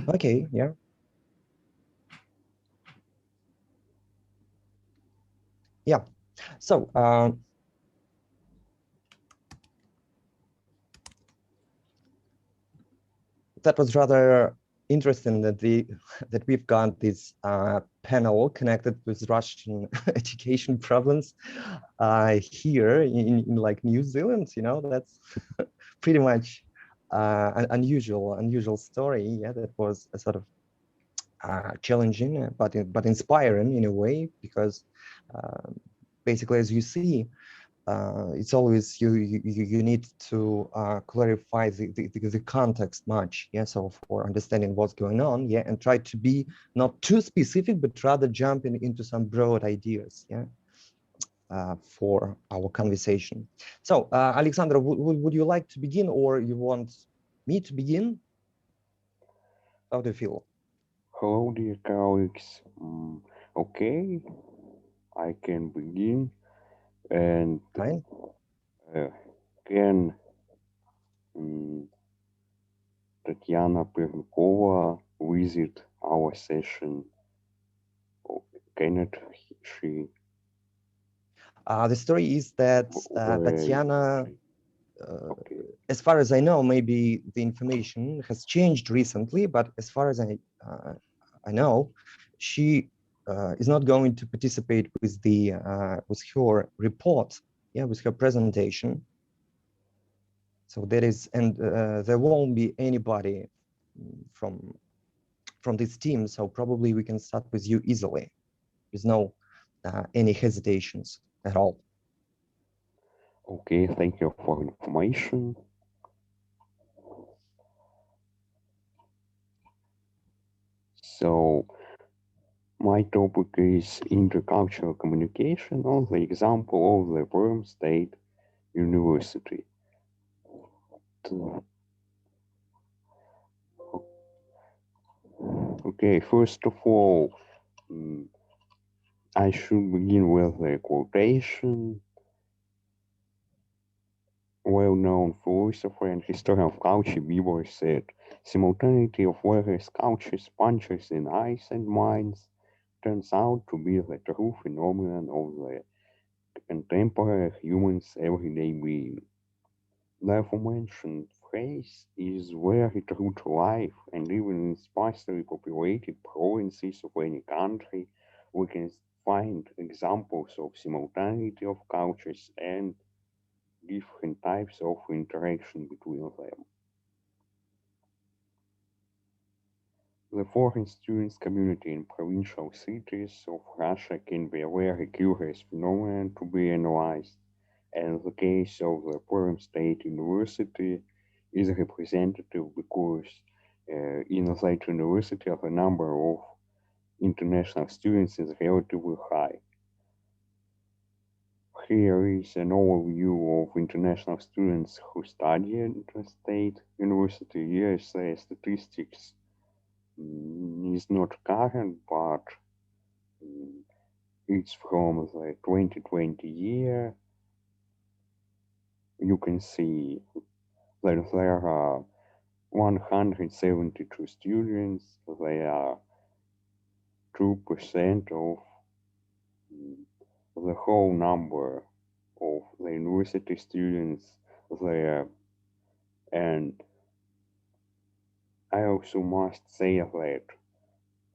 Okay, yeah. Yeah. So that was rather interesting that that we've got this panel connected with Russian education problems here in like New Zealand. You know, that's pretty much an unusual story. Yeah, that was a sort of challenging, but inspiring in a way, because basically, as you see, it's always you need to clarify the context much, yeah, so for understanding what's going on, yeah, and try to be not too specific, but rather jumping into some broad ideas, yeah, for our conversation. So Alexandra, would you like to begin, or you want me to begin? How do you feel? Hello, dear colleagues. Okay, I can begin. And Fine. uh, can Tatiana Pernikova visit our session? Or cannot she? The story is that Where is Tatiana, she? uh, Okay, as far as I know, maybe the information has changed recently, but as far as I know, she is not going to participate with with her report, yeah, with her presentation. So there is, and there won't be anybody from this team. So probably we can start with you easily. There's no any hesitations at all. okay. Thank you for information. So my topic is intercultural communication on the example of the Worm State University. Okay, first of all, mm, I should begin with a quotation. Well-known philosopher and historian of culture Bieber said, simultaneity of various cultures, punches in eyes and minds turns out to be the true phenomenon of the contemporary human's everyday being. The aforementioned phrase is very true to life, and even in sparsely populated provinces of any country, we can find examples of simultaneity of cultures and different types of interaction between them. The foreign students community in provincial cities of Russia can be a very curious phenomenon to be analyzed, and the case of the Perm State University is representative because in that university the number of international students is relatively high. Here is an overview of international students who study at the state university. Yes, the statistics is not current, but mm, it's from the 2020 year. You can see that there are 172 students. They are 2% of mm, the whole number of the university students there. And I also must say that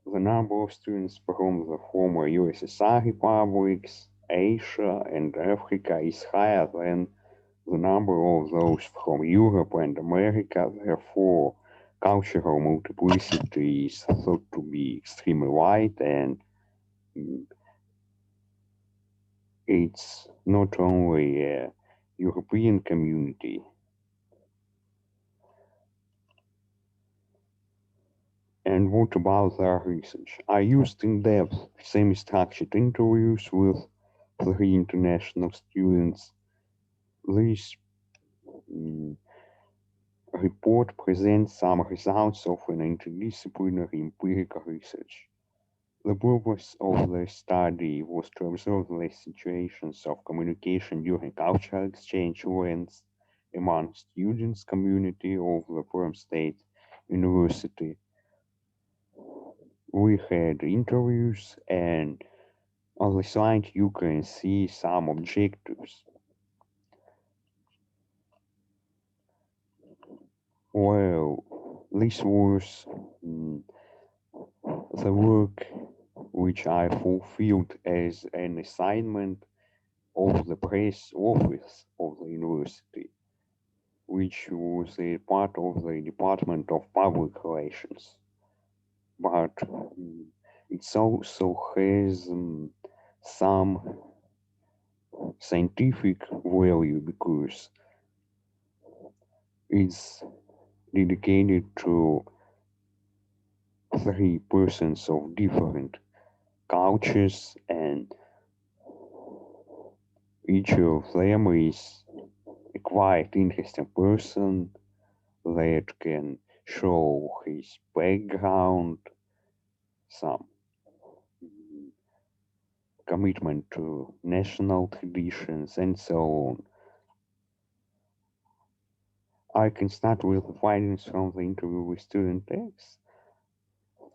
the number of students from the former USSR republics, Asia, and Africa is higher than the number of those from Europe and America. Therefore, cultural multiplicity is thought to be extremely wide, and mm, it's not only a European community. And what about their research? I used in-depth, semi-structured interviews with 3 international students. This mm, report presents some results of an interdisciplinary empirical research. The purpose of the study was to observe the situations of communication during cultural exchange events among students community of the Perm State University. We had interviews, and on the slide you can see some objectives. Well, this was the work which I fulfilled as an assignment of the press office of the university, which was a part of the Department of Public Relations. But it also has some scientific value because it's dedicated to 3 persons of different cultures, and each of them is a quite interesting person that can show his background, some commitment to national traditions, and so on. I can start with the findings from the interview with student X.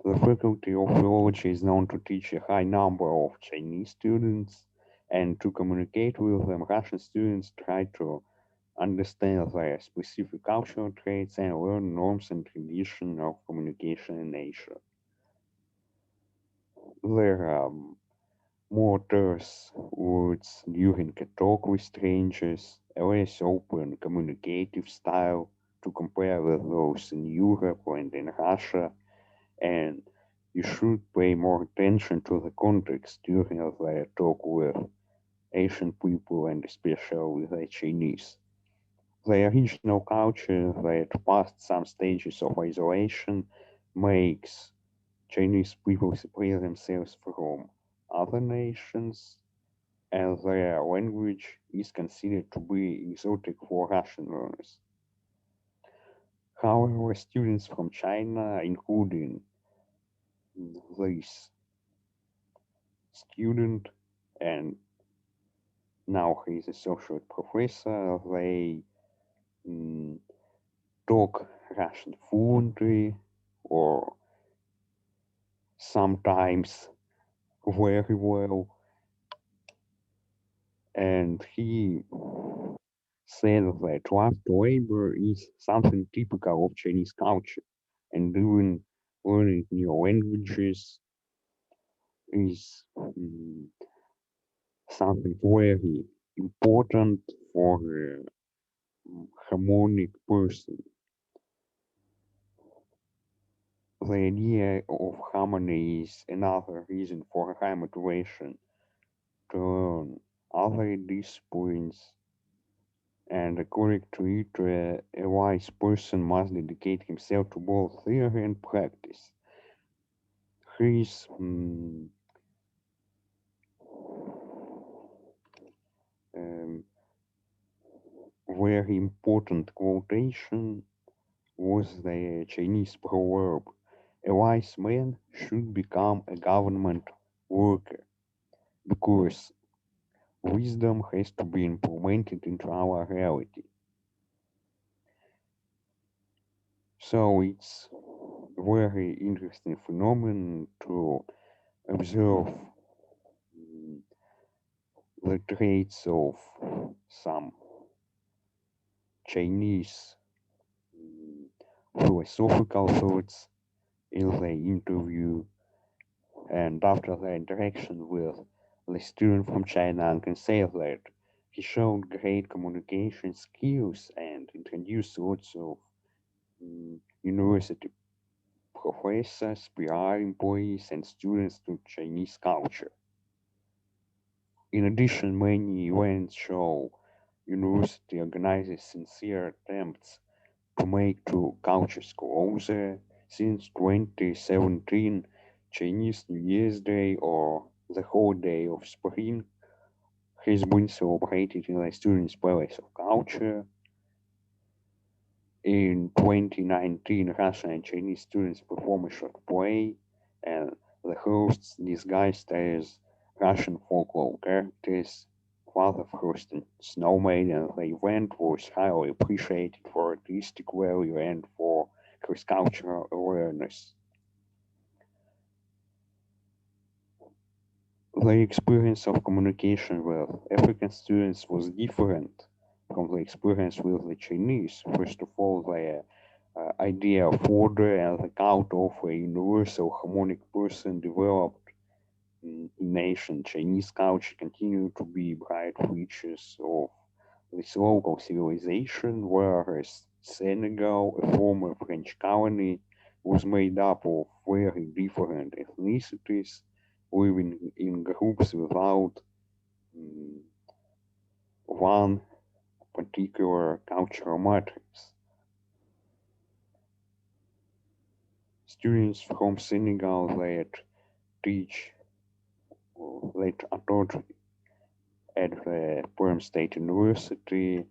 The Faculty of Philology is known to teach a high number of Chinese students, and to communicate with them, Russian students try to understand their specific cultural traits and learn norms and traditions of communication in Asia. There are more terse words during a talk with strangers, a less open communicative style to compare with those in Europe and in Russia, and you should pay more attention to the context during their talk with Asian people and especially with the Chinese. The original culture that passed some stages of isolation makes Chinese people separate themselves from other nations, and their language is considered to be exotic for Russian learners. However, students from China, including this student, and now he is associate professor, they talk Russian fluently or sometimes very well, and he said that love to labor is something typical of Chinese culture, and even learning new languages is something very important for a harmonic person. The idea of harmony is another reason for high motivation to learn other disciplines, and according to it, a wise person must dedicate himself to both theory and practice. His very important quotation was the Chinese proverb, a wise man should become a government worker, because wisdom has to be implemented into our reality. So it's a very interesting phenomenon to observe the traits of some Chinese philosophical thoughts in the interview, and after the interaction with the student from China, I can say that he showed great communication skills and introduced lots of university professors, PR employees, and students to Chinese culture. In addition, many events show university organizes sincere attempts to make two cultures closer. Since 2017, Chinese New Year's Day, or the holiday of spring, has been celebrated in the Students' Palace of Culture. In 2019, Russian and Chinese students performed a short play, and the hosts, disguised as Russian folklore characters, Father Frost and Snowman, and the event was highly appreciated for artistic value and for cross-cultural awareness. The experience of communication with African students was different from the experience with the Chinese. First of all, the idea of order and the cult of a universal harmonic person developed in ancient Chinese culture continue to be bright features of this local civilization, whereas Senegal, a former French colony, was made up of very different ethnicities living in groups without mm, one particular cultural matrix. Students from Senegal that teach that are taught at the Perm State University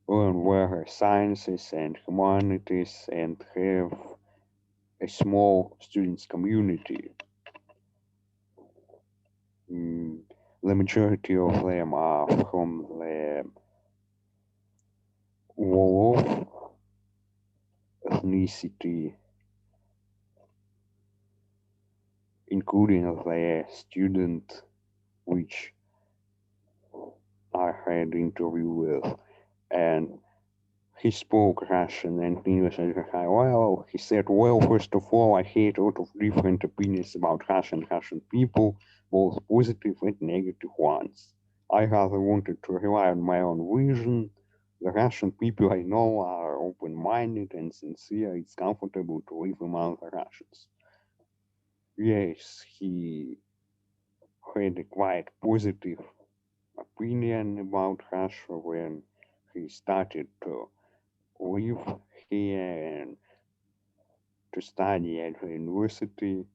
learn various sciences and humanities and have a small students community. Mm, the majority of them are from the Wolof ethnicity, including the student which I had interview with, and he spoke Russian and English at a high level. He said, well, first of all, I hate a lot of different opinions about Russian people, both positive and negative ones. I rather wanted to rely on my own vision. The Russian people I know are open-minded and sincere. It's comfortable to live among the Russians. Yes, he had a quite positive opinion about Russia when he started to live here and to study at the university,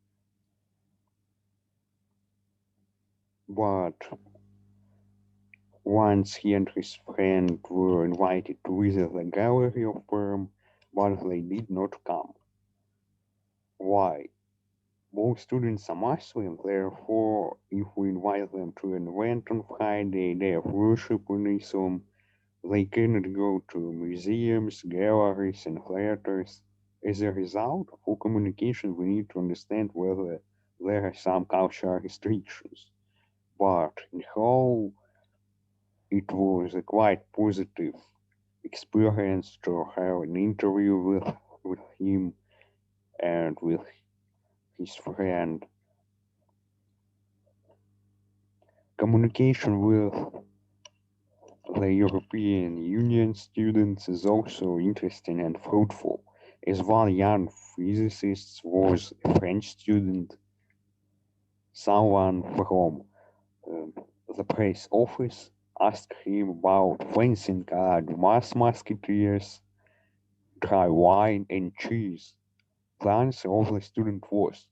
but once he and his friend were invited to visit the gallery of Perm, but they did not come. Why? Most students are Muslim, therefore, if we invite them to an event on Friday, day of worship in Islam, they cannot go to museums, galleries, and theaters. As a result, for communication, we need to understand whether there are some cultural restrictions. But in whole, it was a quite positive experience to have an interview with him and with his friend. Communication with the European Union students is also interesting and fruitful, as one young physicist was a French student, someone from um, the press office asked him about fencing card, mass musketeers, dry wine, and cheese. The answer of the student was,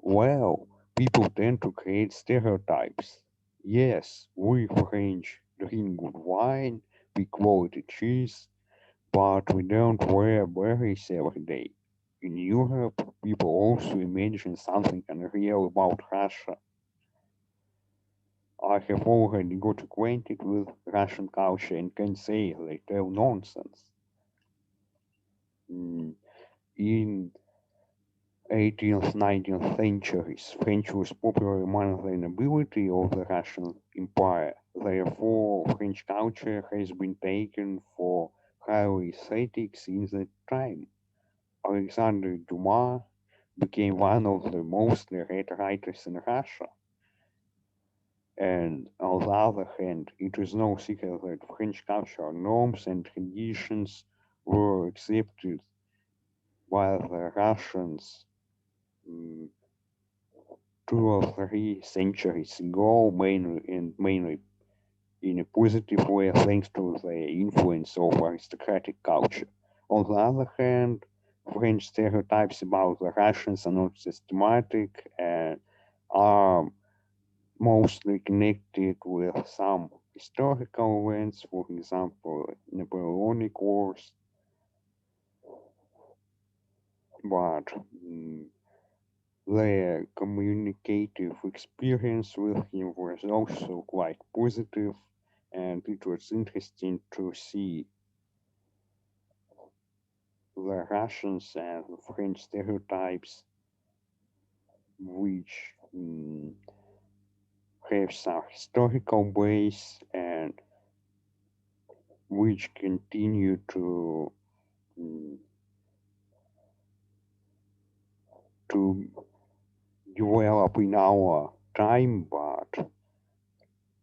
well, people tend to create stereotypes. Yes, we French drink good wine, we quality cheese, but we don't wear berries every day. In Europe, people also imagine something unreal about Russia. I have already got acquainted with Russian culture and can say they tell nonsense. In 18th, 19th centuries, French was popular among the nobility of the Russian Empire. Therefore, French culture has been taken for highly aesthetic since that time. Alexandre Dumas became one of the most read writers in Russia. And on the other hand, it is no secret that French cultural norms and traditions were accepted by the Russians mm, 2 or 3 centuries ago, mainly in a positive way thanks to the influence of aristocratic culture. On the other hand, French stereotypes about the Russians are not systematic and are mostly connected with some historical events, for example, Napoleonic Wars, but their communicative experience with him was also quite positive, and it was interesting to see the Russians and French stereotypes, which have some historical base and which continue to mm, to develop in our time, but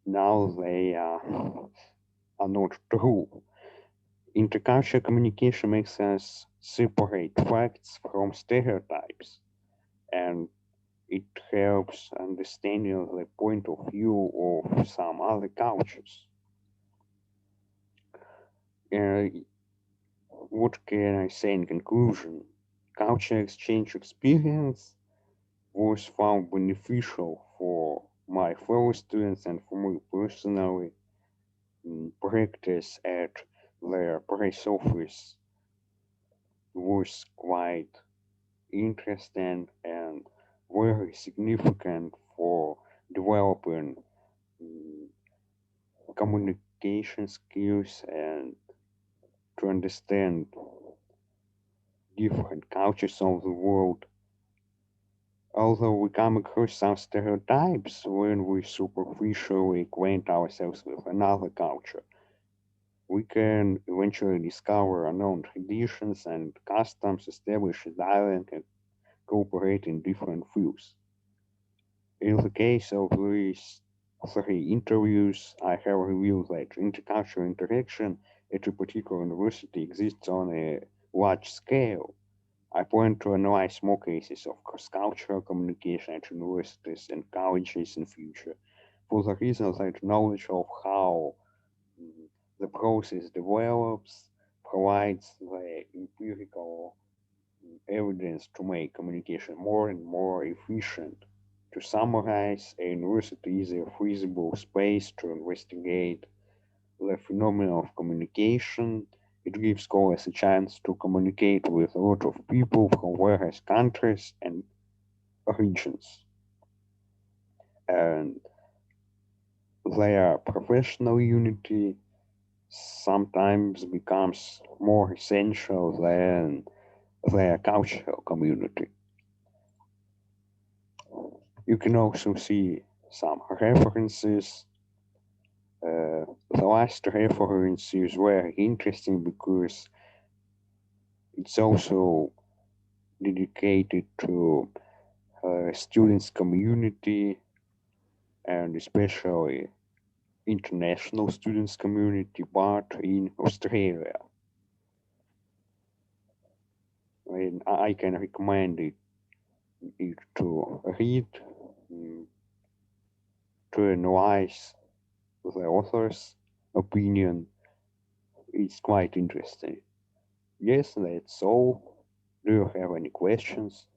now they are not true. Intercultural communication makes us separate facts from stereotypes, and it helps understanding the point of view of some other cultures. Uh, what can I say in conclusion? Culture exchange experience was found beneficial for my fellow students and for me personally. Practice at their press office was quite interesting and very significant for developing mm, communication skills and to understand different cultures of the world. Although we come across some stereotypes when we superficially acquaint ourselves with another culture, we can eventually discover unknown traditions and customs, establish a dialogue, and cooperate in different fields. In the case of these three interviews, I have revealed that intercultural interaction at a particular university exists on a large scale. I plan to analyze more cases of cross-cultural communication at universities and colleges in future, for the reason that knowledge of how mm, the process develops provides the empirical evidence to make communication more and more efficient. To summarize, a university is a feasible space to investigate the phenomenon of communication. It gives scholars a chance to communicate with a lot of people from various countries and regions. And their professional unity sometimes becomes more essential than their cultural community. You can also see some references. The last reference is very interesting because it's also dedicated to students community and especially international students community, but in Australia. And I can recommend it to read, mm, to analyze the author's opinion. It's quite interesting. Yes, that's all. Do you have any questions?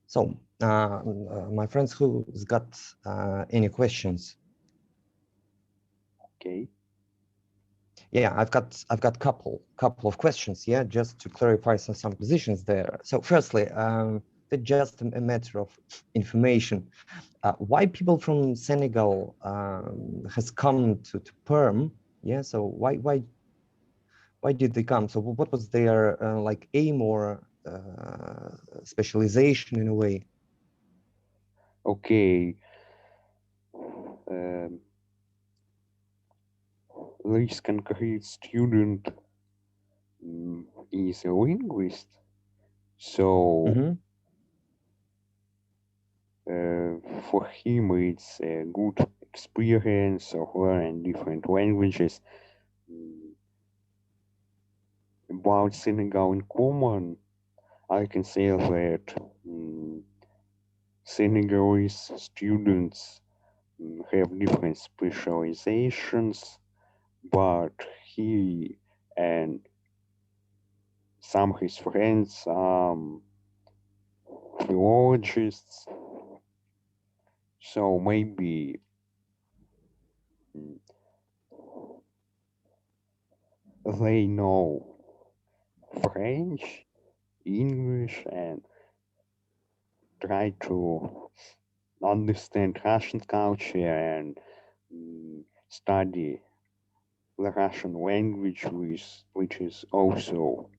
So, my friends, who's got any questions? Okay. Yeah, I've got couple of questions. Yeah, just to clarify some positions there. So, firstly, it's just a matter of information. Why people from Senegal has come to Perm? Yeah, so why did they come? So, what was their like aim or specialization in a way? Okay. Um, this concrete student is a linguist, so Mm-hmm. for him it's a good experience of learning different languages. Mm, About Senegal in common, I can say that Senegalese students have different specializations, but he and some of his friends philologists, so maybe mm, they know French, English, and try to understand Russian culture and study the Russian language, which is also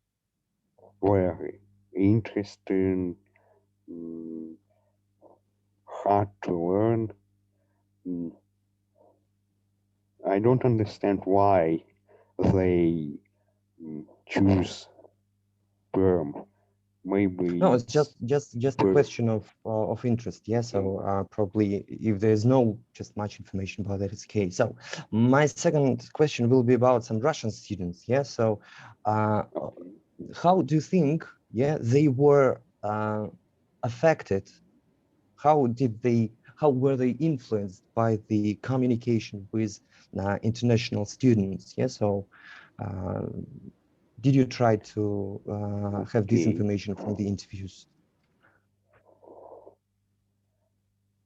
very interesting. hard to learn. I don't understand why they choose Perm. Maybe No, it's it's just a per- question of interest. Yeah, so probably if there's no just much information about that, it's okay. So my second question will be about some Russian students. Yeah, so how do you think, yeah, they were affected? How were they influenced by the communication with international students? Yeah, so did you try to have this okay. information from the interviews?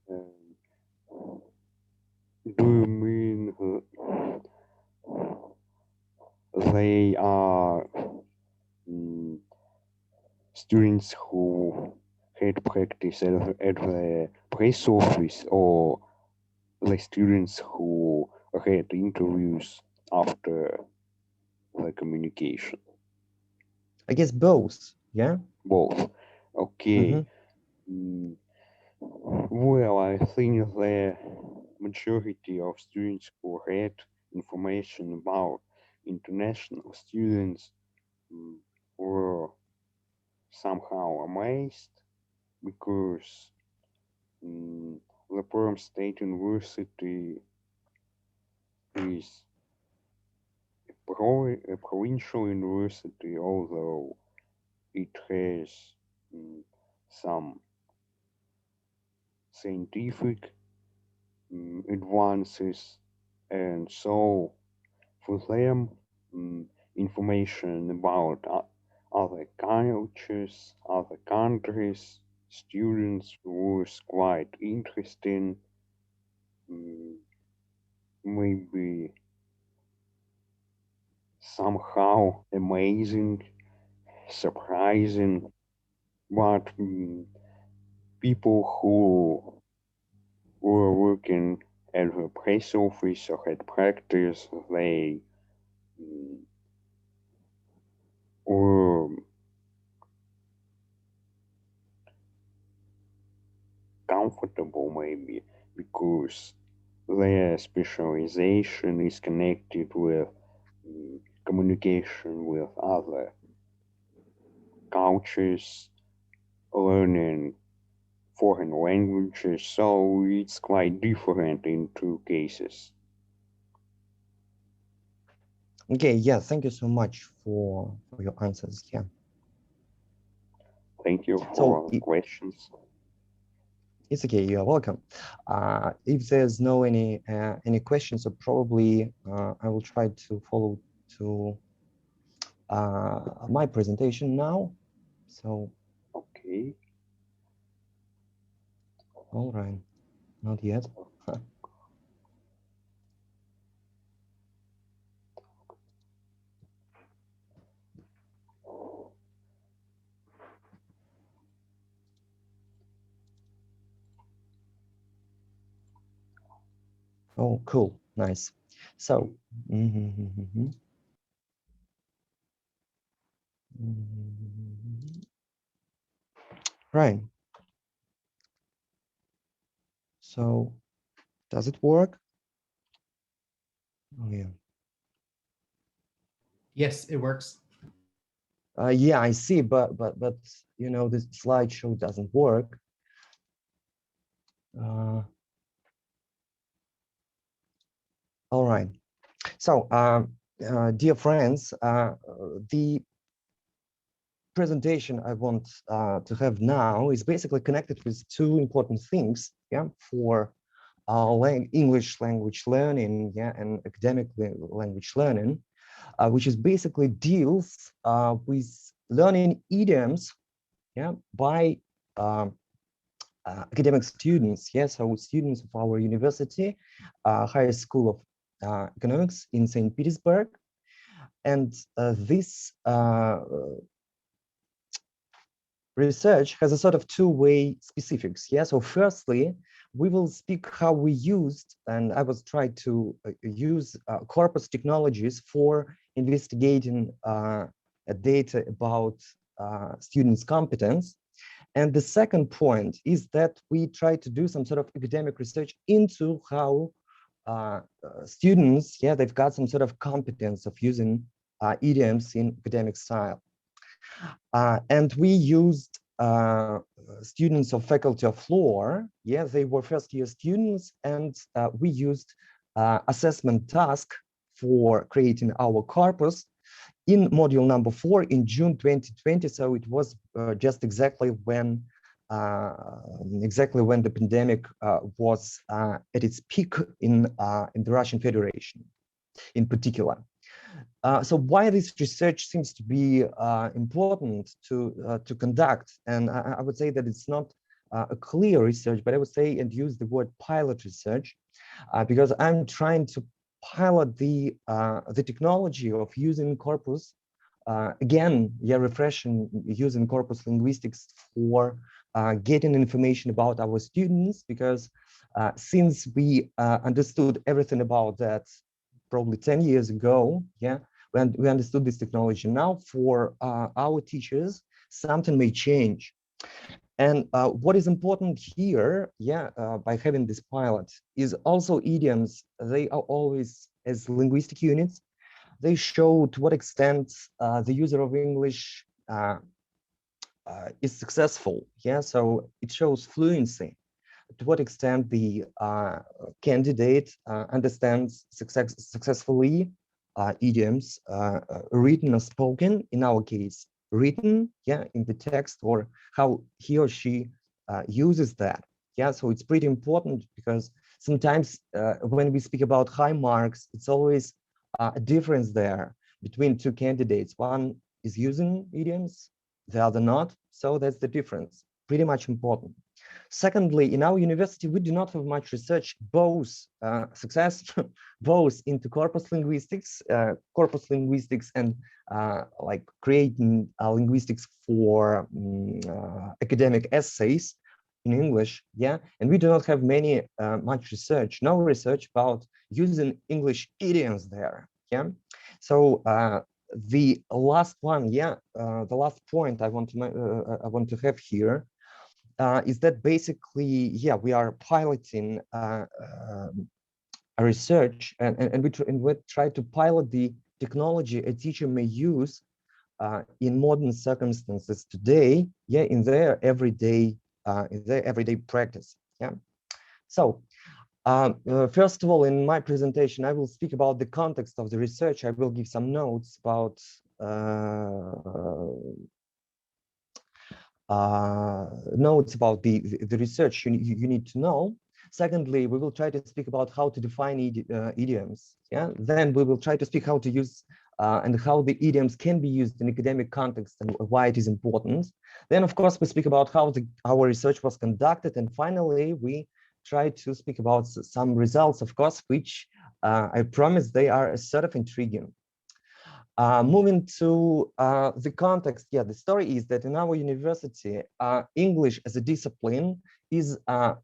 Do you mean they are students who had practice at the press office, or the students who had interviews after the communication? I guess both. Yeah. Both. Okay. Well, I think the majority of students who had information about international students were somehow amazed because the Perm State University is a provincial university, although it has some scientific advances, and so for them, information about other cultures, other countries, students was quite interesting, maybe somehow amazing, surprising, but people who were working at the press office or had practice, they were comfortable maybe because their specialization is connected with communication with other cultures, learning foreign languages, so it's quite different in two cases. Okay. Yeah. Thank you so much for your answers. Yeah. Thank you So for questions. it's okay. You're welcome. If there's no any questions, so probably I will try to follow to my presentation now. So Okay. all right, not yet. Oh, cool, nice. So, right. So, does it work? Oh, yeah. Yes, it works. Yeah, I see, but you know, this slideshow doesn't work. All right. So, dear friends, the presentation I want to have now is basically connected with two important things, yeah, for English language learning, yeah, and academic language learning, which is basically deals with learning idioms, yeah, by academic students, yeah, so students of our university, Higher School of Economics in St. Petersburg. And this research has a sort of two-way specifics. Yeah. So firstly, we will speak how we used, and I was trying to use corpus technologies for investigating data about students' competence. And the second point is that we try to do some sort of academic research into how students, they've got some sort of competence of using idioms in academic style. And we used students of Faculty of Law. They were first-year students, and we used assessment task for creating our corpus in module number 4 in June 2020. So it was just exactly when the pandemic was at its peak in the Russian Federation, in particular. So why this research seems to be important to conduct, and I would say that it's not a clear research, but I would say and use the word pilot research, because I'm trying to pilot the technology of using corpus again, refreshing using corpus linguistics for getting information about our students, because since we understood everything about that probably 10 years ago, when we understood this technology, now for our teachers, something may change. And what is important here, by having this pilot, is also idioms. They are always, as linguistic units, they show to what extent the user of English is successful. So it shows fluency, to what extent the candidate understands successfully idioms, written or spoken, in our case, written, in the text, or how he or she uses that. So it's pretty important, because sometimes when we speak about high marks, it's always a difference there between two candidates. One is using idioms, the other not. So that's the difference, pretty much important. Secondly, in our university, we do not have much research, both both into corpus linguistics and like creating linguistics for academic essays in English, and we do not have much research, no research about using English idioms there, So the last one, the last point I want to have here is that basically, we are piloting a research, and we try to pilot the technology a teacher may use in modern circumstances today, in their everyday practice. So first of all, in my presentation, I will speak about the context of the research. I will give some notes about the research you need to know. Secondly, we will try to speak about how to define idioms. Then we will try to speak how to use and how the idioms can be used in academic context and why it is important. Then, of course, we speak about how our research was conducted. And finally, we try to speak about some results, of course, which I promise they are sort of intriguing. Moving to the context, the story is that in our university, English as a discipline is a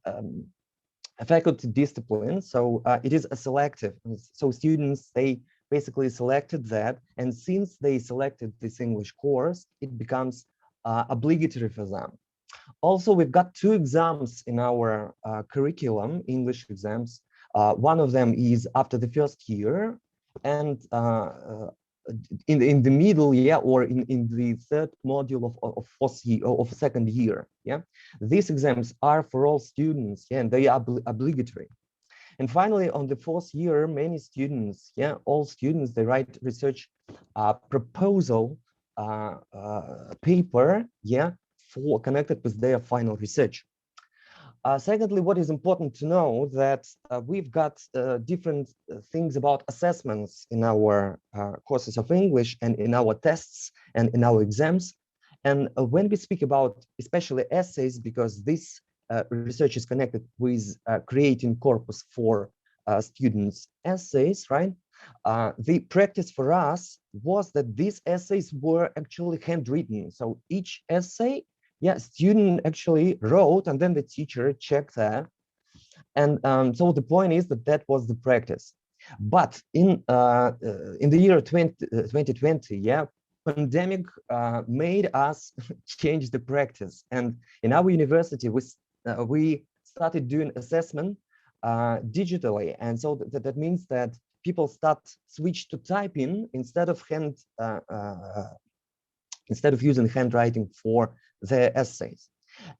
faculty discipline, so it is a selective. So students, they basically selected that, and since they selected this English course, it becomes obligatory for them. Also, we've got 2 exams in our curriculum, English exams. One of them is after the first year, and in the middle, or in the 3rd module of second year. These exams are for all students, and they are obligatory. And finally, on the 4th year, many students, all students, they write research proposal paper, for connected with their final research. Secondly, what is important to know that we've got different things about assessments in our courses of English and in our tests and in our exams. And when we speak about especially essays, because this research is connected with creating corpus for students' essays, right? The practice for us was that these essays were actually handwritten. So each essay, student actually wrote, and then the teacher checked that. And so the point is that was the practice. But in the year 2020, pandemic made us change the practice. And in our university, we started doing assessment digitally. And so that means that people switch to typing instead of using handwriting for their essays.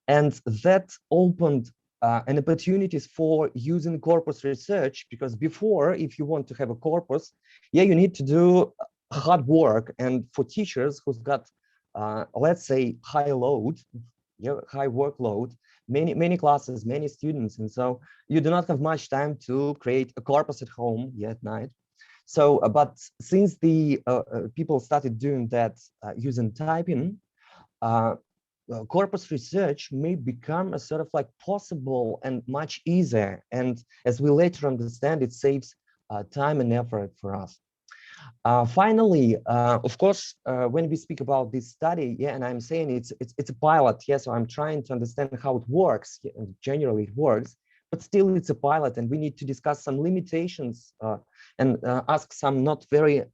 And that opened an opportunities for using corpus research, because before, if you want to have a corpus, yeah, you need to do hard work. And for teachers who's got, let's say, high load, yeah, high workload, many classes, many students, and so you do not have much time to create a corpus at home, yeah, at night. So, but since the people started doing that using typing, corpus research may become a sort of like possible and much easier. And as we later understand, it saves time and effort for us. Finally, of course, when we speak about this study, yeah, and I'm saying it's a pilot, yeah, so I'm trying to understand how it works, yeah, and generally it works, but still it's a pilot, and we need to discuss some limitations and ask some not very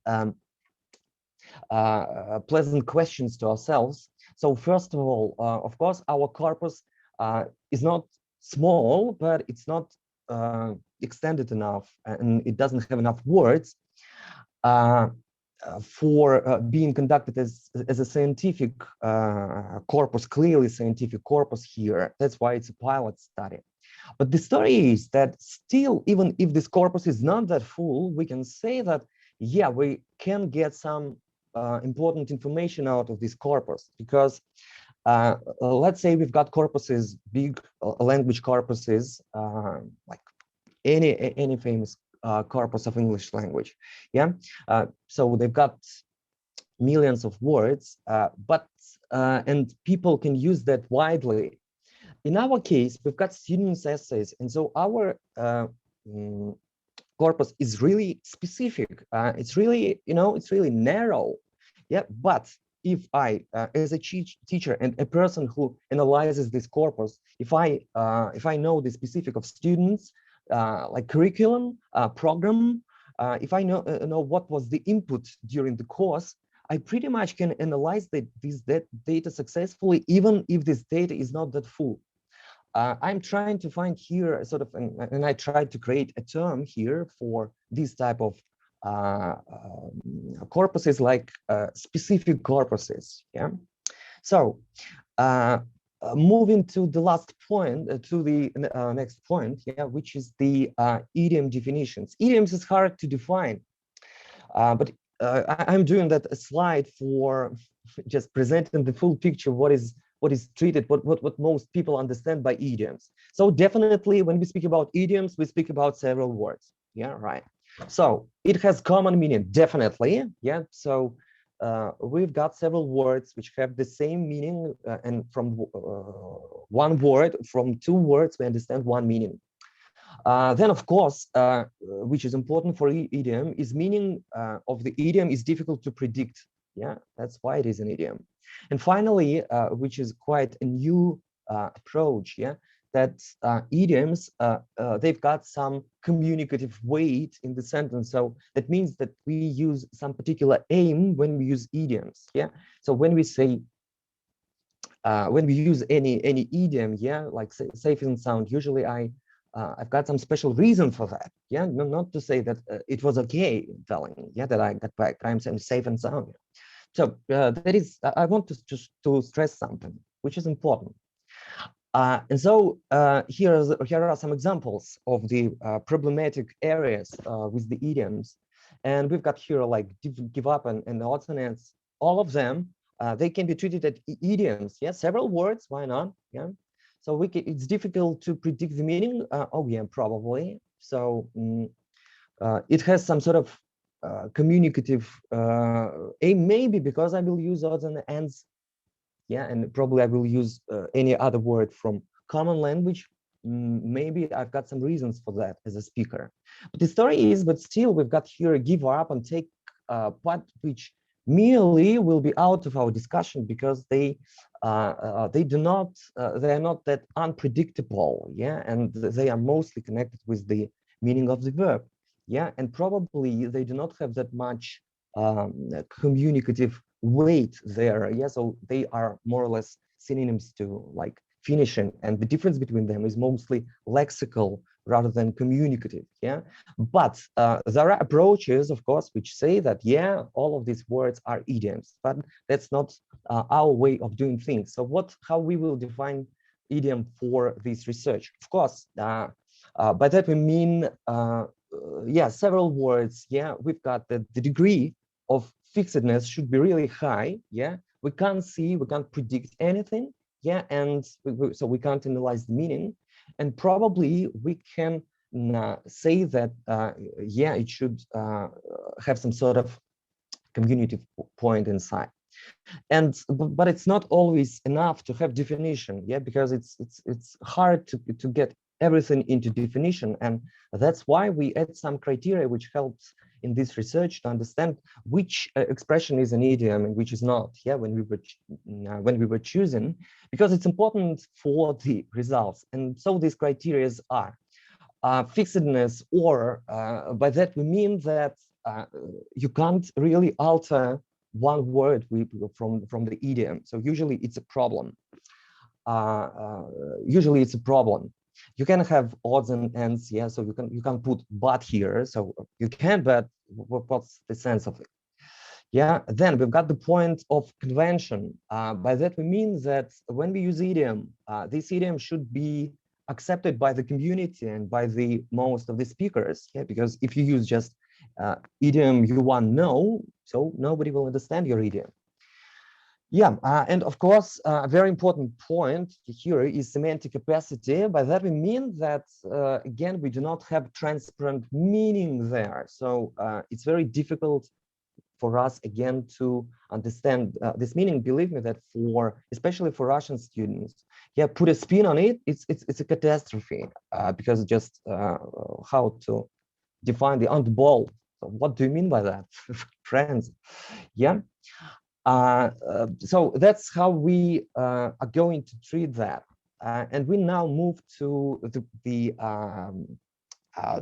pleasant questions to ourselves. So first of all, of course, our corpus is not small, but it's not extended enough, and it doesn't have enough words for being conducted as a scientific corpus, clearly scientific corpus here. That's why it's a pilot study. But the story is that still, even if this corpus is not that full, we can say that, yeah, we can get some important information out of this corpus, because let's say we've got corpuses, big language corpuses, like any famous corpus of English language, yeah. So they've got millions of words, and people can use that widely. In our case, we've got students' essays, and so our corpus is really specific. It's really, it's really narrow. Yeah, but if I, as a teacher and a person who analyzes this corpus, if I know the specific of students, like curriculum, program, if I know what was the input during the course, I pretty much can analyze this data successfully, even if this data is not that full. I'm trying to find here a sort of, and I tried to create a term here for this type of corpuses, like specific corpuses. Yeah. So moving to the last point, to the next point, yeah, which is the idiom definitions. Idioms is hard to define, but I'm doing that slide for just presenting the full picture. What is treated, what most people understand by idioms. So definitely, when we speak about idioms, we speak about several words. Yeah, right. So it has common meaning, definitely. Yeah. So we've got several words which have the same meaning, and from one word, from two words, we understand one meaning. Then, of course, which is important for idiom, is meaning of the idiom is difficult to predict. Yeah, that's why it is an idiom. And finally, which is quite a new approach, yeah, that idioms, they've got some communicative weight in the sentence. So that means that we use some particular aim when we use idioms, yeah. So when we say, when we use any idiom, yeah, like safe and sound, usually I've got some special reason for that, yeah. Not to say that it was okay telling, yeah, that I got back, I'm safe and sound. So that is, I want to just to stress something which is important. And so here are some examples of the problematic areas with the idioms. And we've got here like give up and alternates. All of them, they can be treated as idioms. Yeah, several words, why not? Yeah. So it's difficult to predict the meaning. Oh yeah, probably. So it has some sort of communicative aim, maybe because I will use odds and ends, yeah, and probably I will use any other word from common language. Maybe I've got some reasons for that as a speaker. But the story is, but still we've got here a give up and take part which merely will be out of our discussion, because they do not, they are not that unpredictable, yeah, and they are mostly connected with the meaning of the verb. Yeah, and probably they do not have that much communicative weight there. Yeah, so they are more or less synonyms to like finishing, and the difference between them is mostly lexical rather than communicative. Yeah, but there are approaches, of course, which say that yeah, all of these words are idioms, but that's not our way of doing things. So how we will define idiom for this research? Of course, by that we mean yeah, several words. Yeah, we've got the degree of fixedness should be really high. Yeah, we can't predict anything. Yeah, and so we can't analyze the meaning, and probably we can say that yeah, it should have some sort of communicative point inside. And but it's not always enough to have definition. Yeah, because it's hard to get everything into definition, and that's why we add some criteria which helps in this research to understand which expression is an idiom and which is not. Yeah, when we were choosing, because it's important for the results. And so these criteria are fixedness, or by that we mean that you can't really alter one word from the idiom. So usually it's a problem. Usually it's a problem. You can have odds and ends, yeah. So you can put but here. So you can, but what's the sense of it? Yeah. Then we've got the point of convention. By that we mean that when we use idiom, this idiom should be accepted by the community and by the most of the speakers. Yeah, because if you use just idiom you want know, so nobody will understand your idiom. Yeah, and of course, a very important point here is semantic capacity. By that we mean that, again, we do not have transparent meaning there. So it's very difficult for us, again, to understand this meaning. Believe me that especially for Russian students, yeah, put a spin on it, it's a catastrophe, because just how to define the handball. So what do you mean by that, friends? Yeah. So that's how we are going to treat that. And we now move to the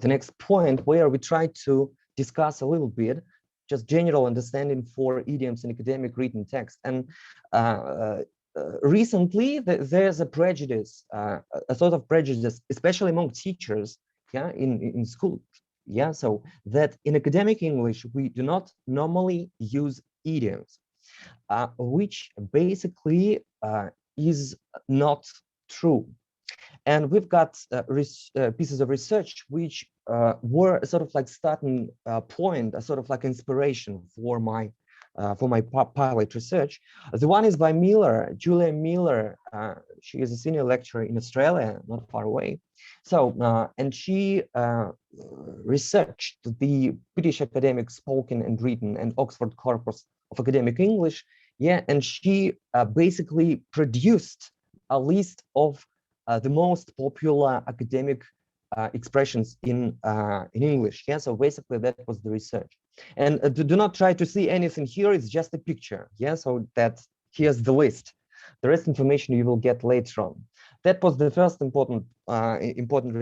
next point, where we try to discuss a little bit just general understanding for idioms in academic written text. And recently, there's a prejudice, a sort of prejudice, especially among teachers, yeah, in school. Yeah, so that in academic English, we do not normally use idioms. Which basically is not true. And we've got pieces of research which were a sort of like starting point, a sort of like inspiration for my pilot research. The one is by Miller, Julia Miller. She is a senior lecturer in Australia, not far away. So, and she researched the British academic spoken and written and Oxford Corpus of Academic English. Yeah, and she basically produced a list of the most popular academic expressions in English. Yeah, so basically that was the research. And do not try to see anything here. It's just a picture. Yeah, so that here's the list. The rest information you will get later on. That was the first important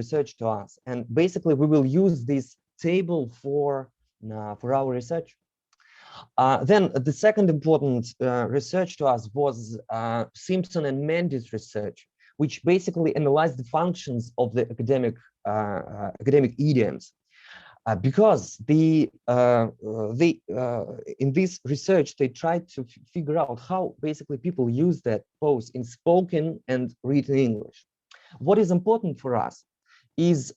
research to us. And basically we will use this table for our research. Then the second important research to us was Simpson and Mendes research, which basically analyzed the functions of the academic idioms. Because in this research, they tried to figure out how basically people use that both in spoken and written English. What is important for us is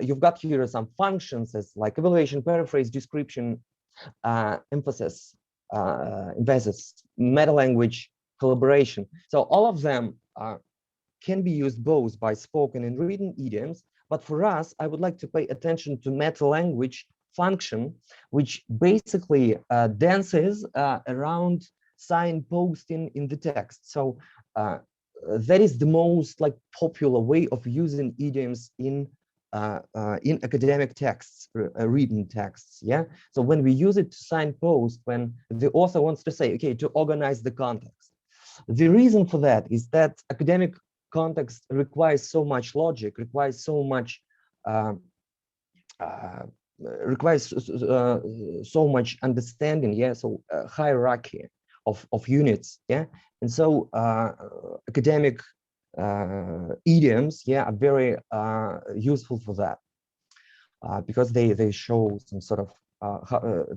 you've got here some functions as like evaluation, paraphrase, description, emphasis, meta-language, collaboration. So all of them can be used both by spoken and written idioms. But for us, I would like to pay attention to meta-language function, which basically dances around signposting in the text. So that is the most like popular way of using idioms in academic texts, written texts. Yeah. So when we use it to signpost, when the author wants to say, okay, to organize the context. The reason for that is that academic context requires so much logic, requires so much so much understanding. Yeah. So hierarchy. of units, yeah. And so academic idioms, yeah, are very useful for that because they show some sort of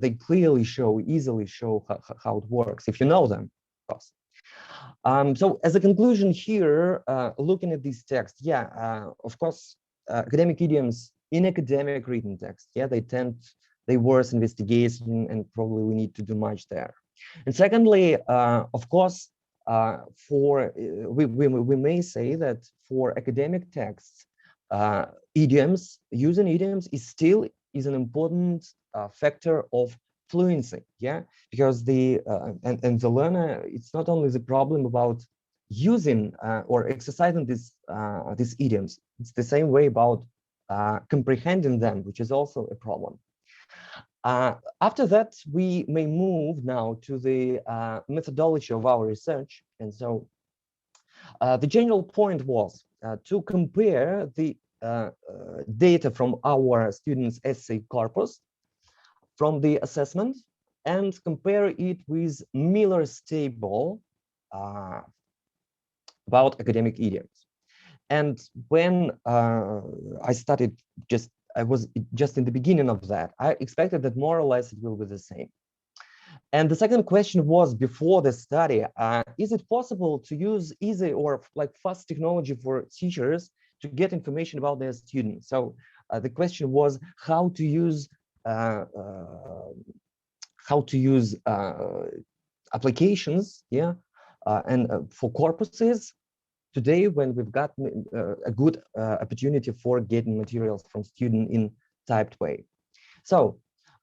they clearly show, easily show how it works if you know them, of course. So as a conclusion here, looking at these texts, yeah, of course, academic idioms in academic written text, yeah, they worse investigation, and probably we need to do much there. And secondly, of course, we may say that for academic texts, using idioms is an important factor of fluency, yeah, because the and the learner, it's not only the problem about using or exercising these idioms, it's the same way about comprehending them, which is also a problem. After that, we may move now to the methodology of our research. And so the general point was to compare the data from our students' essay corpus from the assessment and compare it with Miller's table about academic idioms. And when I started, I was just in the beginning of that, I expected that more or less it will be the same. And the second question was, before the study, is it possible to use easy or like fast technology for teachers to get information about their students? So the question was how to use applications, yeah, and for corpuses today, when we've got a good opportunity for getting materials from students in typed way. So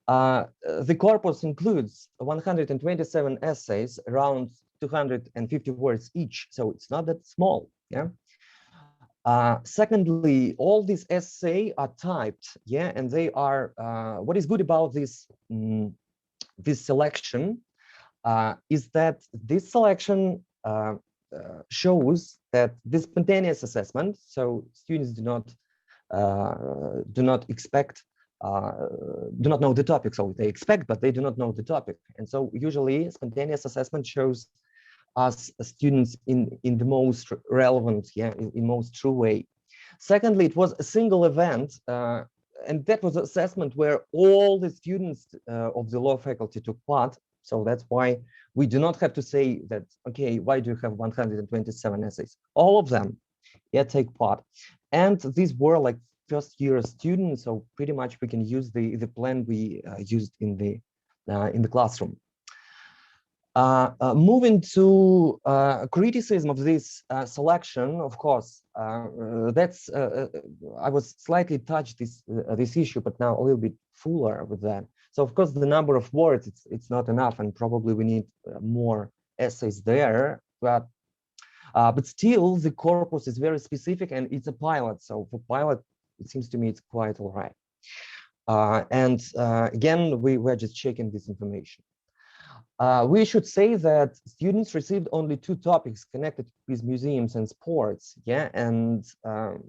the corpus includes 127 essays, around 250 words each, so it's not that small, yeah. Secondly, all these essays are typed, yeah, and they are, what is good about this, this selection is that this selection shows that this spontaneous assessment, so students do not expect, do not know the topic, so they expect, but they do not know the topic. And so usually spontaneous assessment shows us students in the most relevant, yeah, in most true way. Secondly, it was a single event, and that was an assessment where all the students of the law faculty took part. So that's why we do not have to say that, okay, why do you have 127 essays? All of them, yeah, take part. And these were like first year students, so pretty much we can use the plan we used in the classroom. Moving to criticism of this selection, of course, that's I was slightly touched this issue, but now a little bit fuller with that. So of course, the number of words, it's not enough, and probably we need more essays there. But still, the corpus is very specific, and it's a pilot. So for pilot, it seems to me it's quite all right. And again, we're just checking this information. We should say that students received only 2 topics connected with museums and sports, yeah, and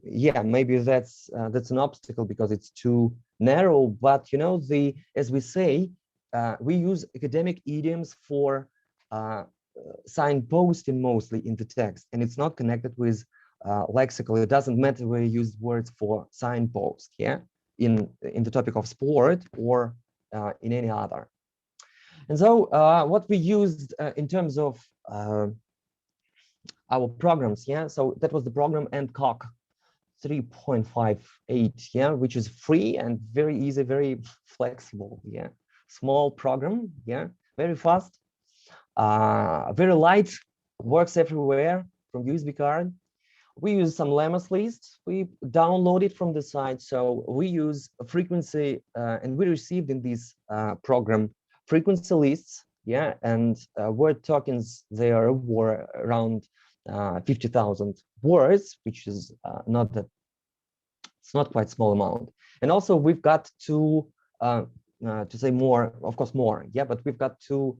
yeah, maybe that's an obstacle because it's too narrow. But you know, as we say, we use academic idioms for signposting mostly in the text, and it's not connected with lexical. It doesn't matter where you use words for signpost, yeah, in the topic of sport or in any other. And so what we used in terms of our programs, yeah, so that was the program NCOC 3.58, yeah, which is free and very easy, very flexible, yeah. Small program, yeah, very fast, very light, works everywhere from USB card. We use some lemmas lists. We download it from the site. So we use a frequency, and we received in this program frequency lists, yeah, and word tokens there were around 50,000 words, which is not that, it's not quite small amount. And also we've got to say more, of course more, yeah, but we've got 2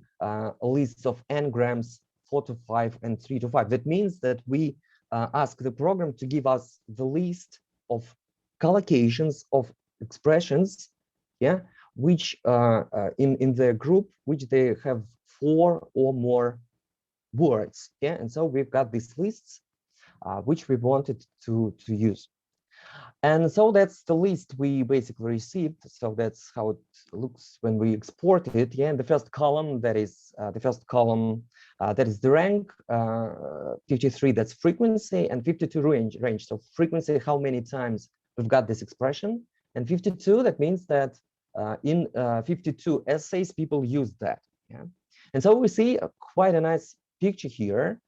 lists of n-grams, 4 to 5 and 3 to 5. That means that we ask the program to give us the list of collocations of expressions, yeah, which in the group, which they have 4 or more words. Yeah, and so we've got these lists which we wanted to use. And so that's the list we basically received. So that's how it looks when we export it. Yeah, and the first column, that is that is the rank, 53, that's frequency, and 52 range. So frequency, how many times we've got this expression, and 52, that means that in 52 essays, people use that. Yeah, and so we see quite a nice picture here.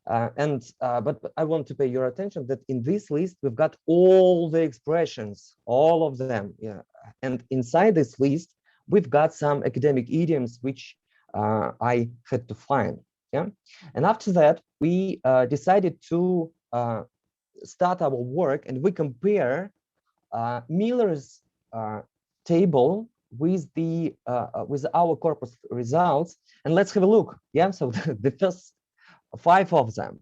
But I want to pay your attention that in this list, we've got all the expressions, all of them. Yeah. And inside this list, we've got some academic idioms, which I had to find. Yeah. And after that, we decided to start our work, and we compare Miller's table with our corpus results. And let's have a look. Yeah. So the first 5 of them.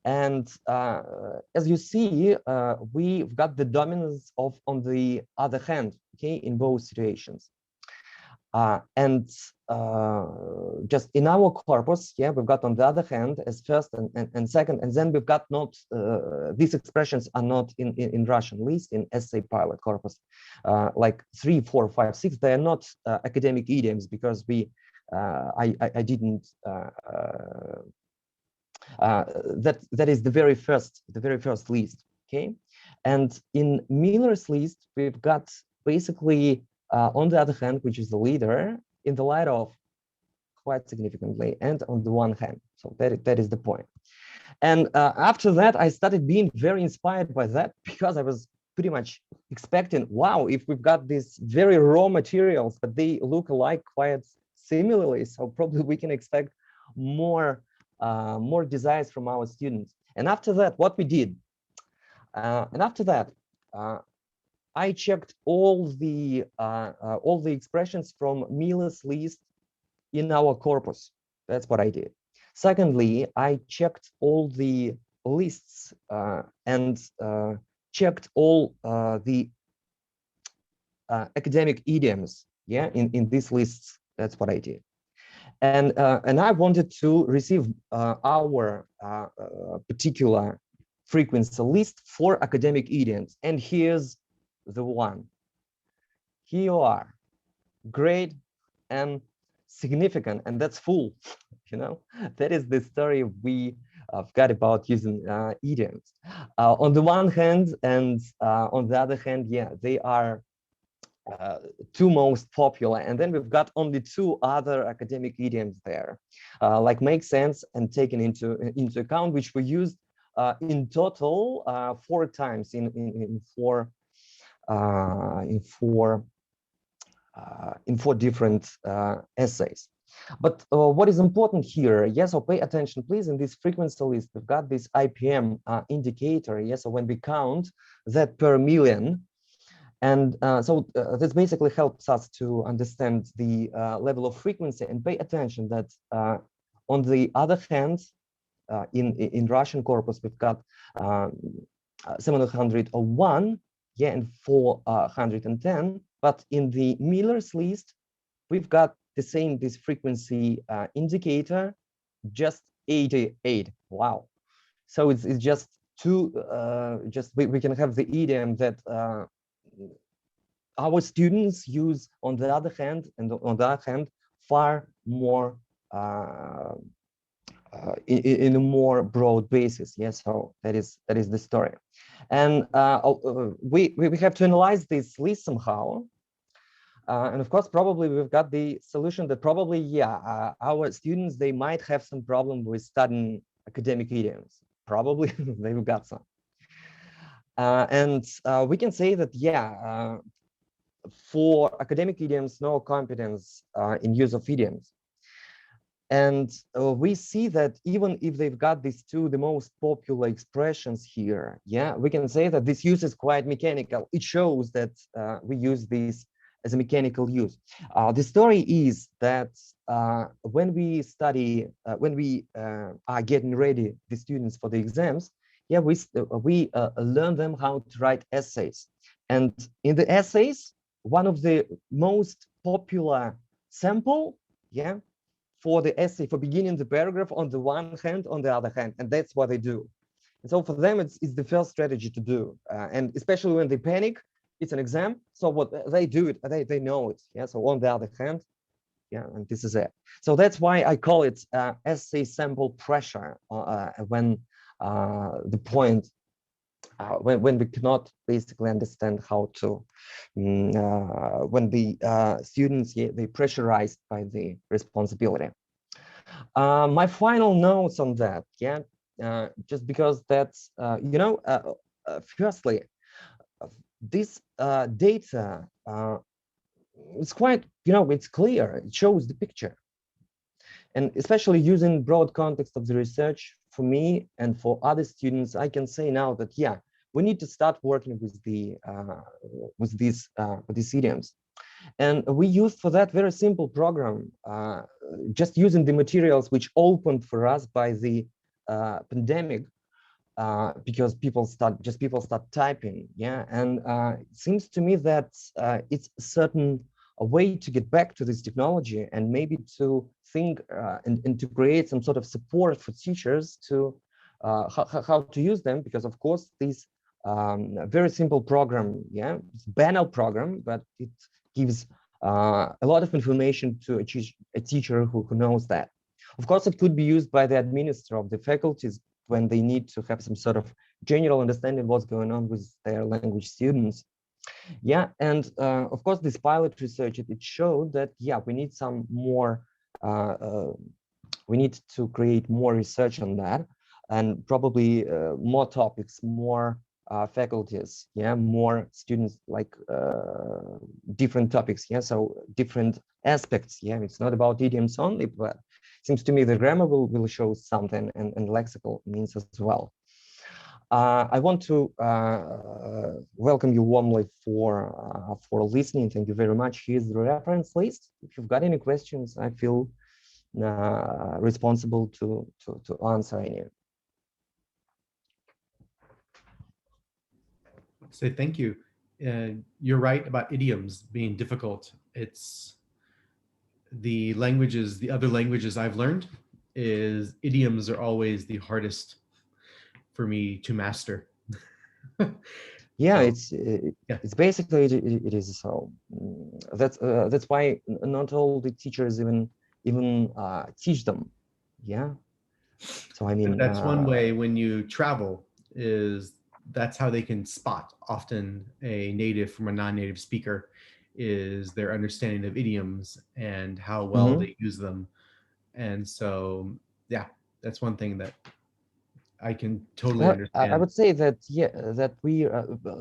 And as you see, we've got the dominance of on the other hand, okay, in both situations. Just in our corpus, yeah, we've got on the other hand as first and second, and then we've got not, these expressions are not in Russian list, in essay pilot corpus, like 3, 4, 5, 6, they are not academic idioms because I didn't, that is the very first list, okay? And in Miller's list, we've got basically, on the other hand, which is the leader, in the light of quite significantly, and on the one hand. So that is the point. And after that, I started being very inspired by that, because I was pretty much expecting, wow, if we've got these very raw materials, but they look alike quite similarly, so probably we can expect more desires from our students. And after that, what we did, I checked all the expressions from Miller's list in our corpus. That's what I did. Secondly, I checked all the lists and checked all the academic idioms, yeah, in these lists. That's what I did. And I wanted to receive our particular frequency list for academic idioms. And here's the one. Here you are, great and significant, and that's full. You know, that is the story we got about using idioms. On the one hand, and on the other hand, yeah, they are 2 most popular, and then we've got only 2 other academic idioms there, like make sense and taken into account, which we used in total 4 times in 4 different essays. But what is important here, yes, so pay attention, please. In this frequency list, we've got this IPM indicator, yes, so when we count that per million. And so this basically helps us to understand the level of frequency, and pay attention that on the other hand, in Russian corpus, we've got 701, yeah, and 410, but in the Miller's list, we've got the same, this frequency indicator, just 88. Wow. So it's just we can have the idiom that our students use on the other hand, and on the other hand, far more in a more broad basis. Yes, so that is the story. And we have to analyze this list somehow. And of course, probably we've got the solution that probably, yeah, our students, they might have some problem with studying academic idioms. Probably they've got some. And we can say that, yeah, for academic idioms, no competence in use of idioms. And we see that even if they've got these 2, the most popular expressions here, yeah, we can say that this use is quite mechanical. It shows that we use this as a mechanical use. The story is that when we study, when we are getting ready the students for the exams, yeah, we learn them how to write essays. And in the essays, one of the most popular sample, yeah, for the essay, for beginning the paragraph on the one hand, on the other hand, and that's what they do. And so for them, it's the first strategy to do, and especially when they panic, it's an exam. So what they do it, they know it. Yeah. So on the other hand, yeah, and this is it. So that's why I call it essay sample pressure when the point when we cannot basically understand how to when the students they pressurized by the responsibility. My final notes on that, yeah, just because that's firstly this data it's quite, it's clear, it shows the picture. And especially using broad context of the research, for me and for other students, I can say now that, yeah, we need to start working with these idioms. And we used for that very simple program, just using the materials which opened for us by the pandemic, because people start typing, yeah. And it seems to me that it's a way to get back to this technology and maybe to think and to create some sort of support for teachers to how to use them, because of course this very simple program, yeah, it's a banal program, but it gives a lot of information to a teacher who knows that. Of course, it could be used by the administrator of the faculties when they need to have some sort of general understanding of what's going on with their language students. Yeah, and of course, this pilot research, it showed that, yeah, we need some more, we need to create more research on that, and probably more topics, more faculties, yeah, more students, like different topics, yeah, so different aspects, yeah, it's not about idioms only, but it seems to me the grammar will show something, and lexical means as well. I want to welcome you warmly for listening. Thank you very much. Here's the reference list. If you've got any questions, I feel responsible to answer any. So thank you. You're right about idioms being difficult. It's the other languages I've learned is idioms are always the hardest for me to master. Yeah, So, it's basically it is so. That's why not all the teachers even teach them. Yeah. So I mean, that's one way when you travel is that's how they can spot often a native from a non-native speaker is their understanding of idioms and how well they use them. And so, yeah, that's one thing that I can totally understand. I would say that, yeah, that we,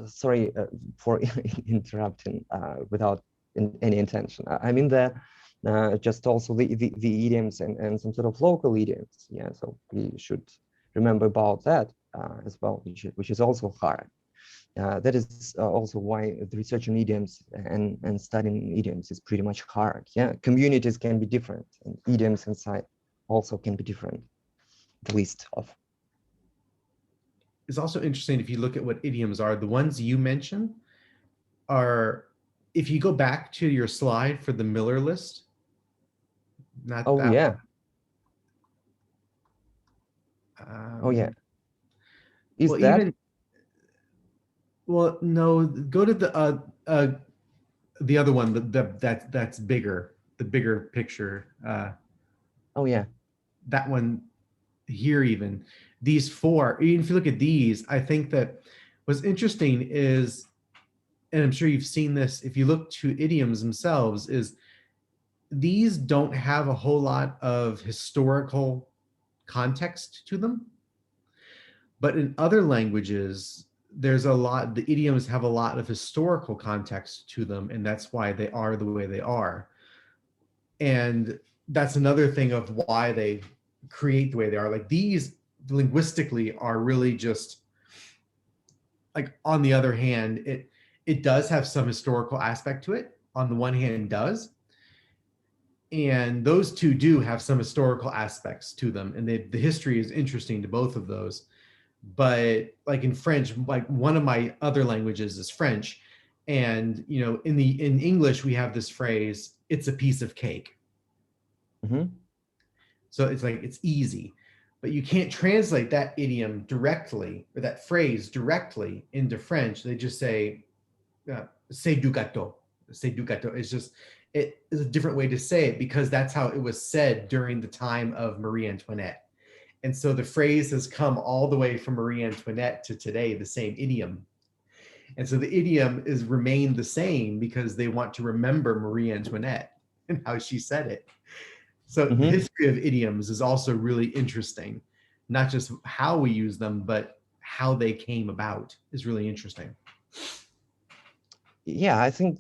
sorry for interrupting without any intention. I mean that just also the idioms and some sort of local idioms. Yeah, so we should remember about that as well, which is also hard. That is also why the research on idioms and studying idioms is pretty much hard. Yeah, communities can be different, and idioms inside also can be different, at least of. It's also interesting if you look at what idioms are. The ones you mentioned are, if you go back to your slide for the Miller list, not Oh that yeah. one. Oh yeah. Is well, that? even well, no. Go to the other one. That's bigger. The bigger picture. Oh yeah. That one here even. These four, even if you look at these, I think that what's interesting is, and I'm sure you've seen this, if you look to idioms themselves, is these don't have a whole lot of historical context to them. But in other languages, there's a lot, the idioms have a lot of historical context to them, and that's why they are the way they are. And that's another thing of why they create the way they are. Like these linguistically are really just like, on the other hand, it does have some historical aspect to it. On the one hand, it does. And those two do have some historical aspects to them. And the history is interesting to both of those. But like in French, like one of my other languages is French. And, you know, in English, we have this phrase, it's a piece of cake. Mm-hmm. So it's like, it's easy, but you can't translate that idiom directly or that phrase directly into French. They just say, c'est du gâteau. C'est du gâteau. It's just, it is a different way to say it because that's how it was said during the time of Marie Antoinette. And so the phrase has come all the way from Marie Antoinette to today, the same idiom. And so the idiom is remained the same because they want to remember Marie Antoinette and how she said it. So the history of idioms is also really interesting. Not just how we use them, but how they came about is really interesting. Yeah, I think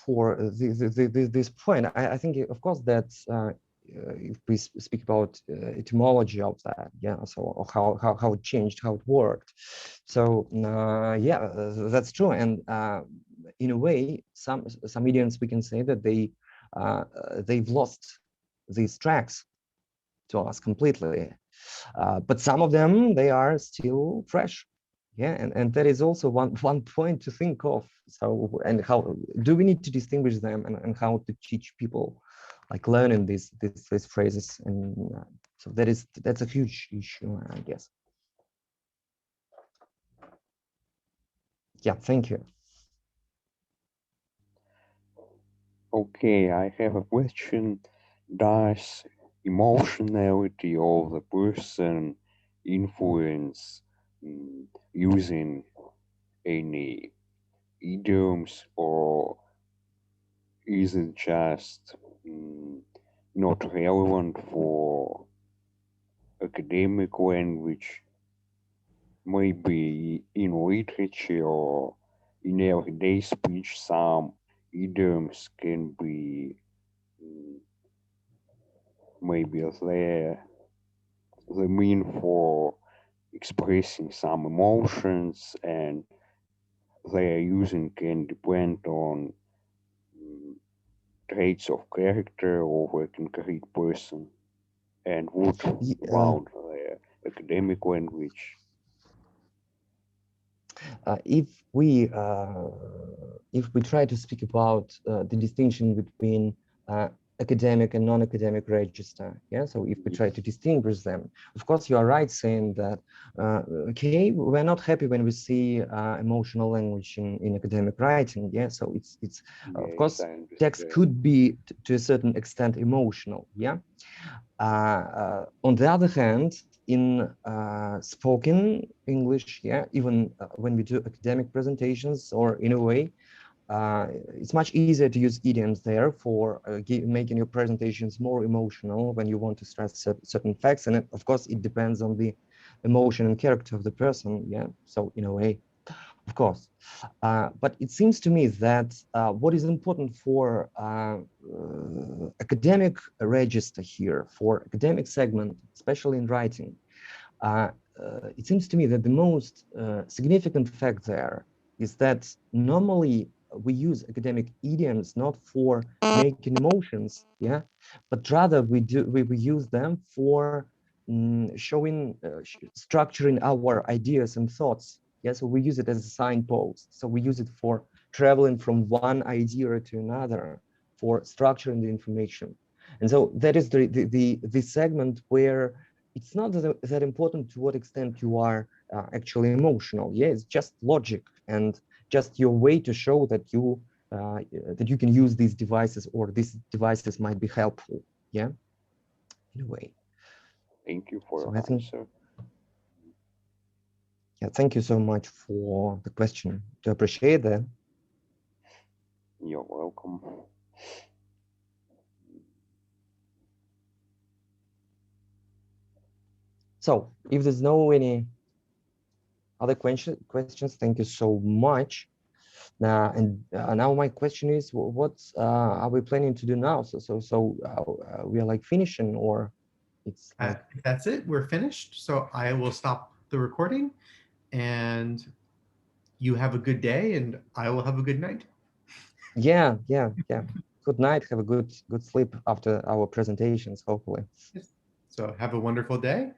for this point, I think of course that if we speak about etymology of that, yeah, so or how it changed, how it worked. So yeah, that's true. And in a way, some idioms we can say that they've lost these tracks to us completely, but some of them they are still fresh. Yeah, and that is also one point to think of. So, and how do we need to distinguish them, and how to teach people like learning these phrases, and so that's a huge issue, I guess. Yeah, thank you. Okay, I have a question. Does emotionality of the person influence using any idioms, or is it just not relevant for academic language? Maybe in literature or in everyday speech, some idioms can be maybe the mean for expressing some emotions, and their using can depend on traits of character of a concrete person. And what about the academic language? If we try to speak about the distinction between academic and non-academic register, yeah, so if we try to distinguish them, of course you are right saying that okay, we're not happy when we see emotional language in academic writing, yeah, so it's Yes, of course text could be to a certain extent emotional, yeah. On the other hand, in spoken English, yeah, even when we do academic presentations, or in a way, it's much easier to use idioms there for making your presentations more emotional when you want to stress certain facts. And of course, it depends on the emotion and character of the person, yeah. So in a way, of course. But it seems to me that what is important for academic register here, for academic segment, especially in writing, it seems to me that the most significant fact there is that normally we use academic idioms not for making emotions, yeah, but rather we use them for showing, structuring our ideas and thoughts. Yeah, so we use it as a signpost. So we use it for traveling from one idea to another, for structuring the information. And so that is the segment where it's not that important to what extent you are actually emotional. Yeah, it's just logic and just your way to show that you can use these devices, or these devices might be helpful. Yeah, in a way. Thank you for So your answer. Yeah, thank you so much for the question. To appreciate that. You're welcome. So if there's no any other questions, thank you so much. Now my question is, what are we planning to do now? So we are like finishing, or it's like... That's it. We're finished. So I will stop the recording, and you have a good day, and I will have a good night. Yeah. Good night. Have a good sleep after our presentations, hopefully. So have a wonderful day.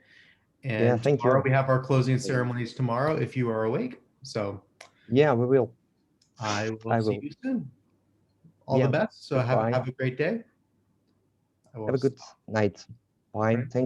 And yeah, thank tomorrow you. We have our closing ceremonies tomorrow if you are awake. So yeah, we will. I will see you soon. All the best. So have a great day. Have a good night. Fine. Thank